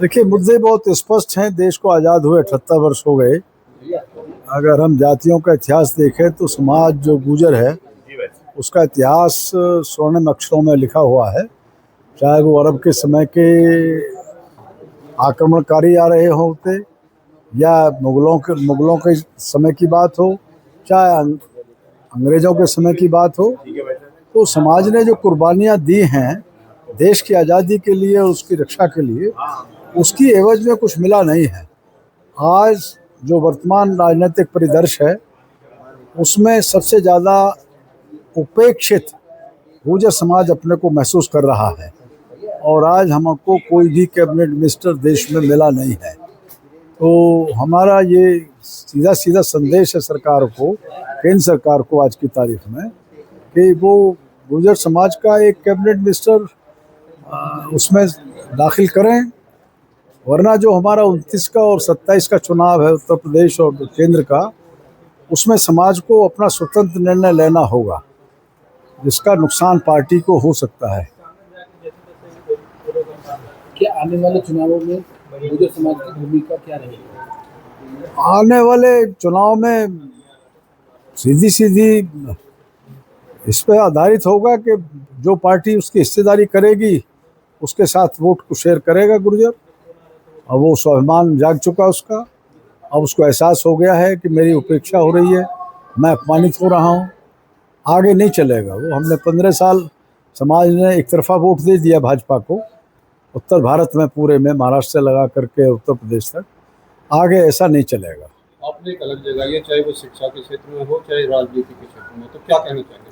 देखिए, मुद्दे बहुत स्पष्ट हैं। देश को आज़ाद हुए 78 वर्ष हो गए। अगर हम जातियों का इतिहास देखें तो समाज जो गुर्जर है उसका इतिहास स्वर्णिम अक्षरों में लिखा हुआ है। चाहे वो अरब के समय के आक्रमणकारी आ रहे होते या मुगलों के समय की बात हो, चाहे अंग्रेज़ों के समय की बात हो, तो समाज ने जो कुर्बानियाँ दी हैं देश की आज़ादी के लिए, उसकी रक्षा के लिए, उसकी एवज में कुछ मिला नहीं है। आज जो वर्तमान राजनीतिक परिदृश्य है उसमें सबसे ज़्यादा उपेक्षित गुर्जर समाज अपने को महसूस कर रहा है और आज हमको कोई भी कैबिनेट मिनिस्टर देश में मिला नहीं है। तो हमारा ये सीधा सीधा संदेश है सरकार को, केंद्र सरकार को आज की तारीख में, कि वो गुर्जर समाज का एक कैबिनेट मिनिस्टर उसमें दाखिल करें, वरना जो हमारा 29 का और 27 का चुनाव है उत्तर प्रदेश और केंद्र का, उसमें समाज को अपना स्वतंत्र निर्णय लेना होगा, जिसका नुकसान पार्टी को हो सकता है। क्या आने वाले चुनावों में गुर्जर समाज की भूमिका क्या रहेगी? आने वाले चुनाव में सीधी सीधी इस पर आधारित होगा कि जो पार्टी उसकी हिस्सेदारी करेगी उसके साथ वोट को शेयर करेगा गुर्जर। अब वो स्वाभिमान जाग चुका उसका, अब उसको एहसास हो गया है कि मेरी उपेक्षा हो रही है, मैं अपमानित हो रहा हूँ, आगे नहीं चलेगा वो। हमने 15 साल समाज ने एक तरफा वोट दे दिया भाजपा को उत्तर भारत में, पूरे में, महाराष्ट्र से लगा करके उत्तर प्रदेश तक, आगे ऐसा नहीं चलेगा। आपने एक अलग जगह, चाहे वो शिक्षा के क्षेत्र में हो चाहे राजनीति के क्षेत्र में, तो क्या कहना चाहेंगे?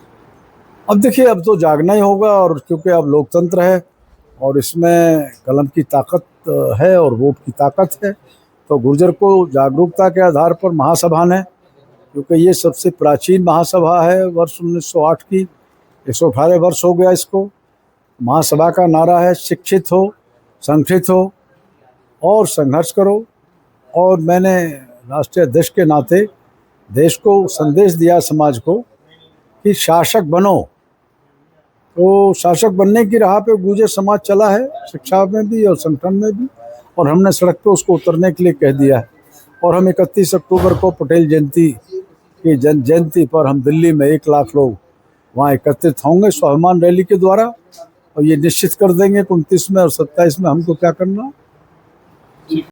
अब देखिए, अब तो जागना ही होगा, और क्योंकि अब लोकतंत्र है और इसमें कलम की ताकत है और वोट की ताकत है, तो गुर्जर को जागरूकता के आधार पर महासभा ने, क्योंकि ये सबसे प्राचीन महासभा है वर्ष 1908 की, 118 वर्ष हो गया इसको। महासभा का नारा है शिक्षित हो, संगठित हो और संघर्ष करो। और मैंने राष्ट्रीय अध्यक्ष के नाते देश को संदेश दिया समाज को कि शासक बनो। तो शासक बनने की राह पे गुर्जर समाज चला है, शिक्षा में भी और संगठन में भी, और हमने सड़क पे उसको उतरने के लिए कह दिया है। और हम 31 अक्टूबर को पटेल जयंती की जयंती पर हम दिल्ली में 1 लाख लोग वहाँ एकत्रित होंगे स्वाभिमान रैली के द्वारा, और ये निश्चित कर देंगे कि 29 में और 27 में हमको क्या करना।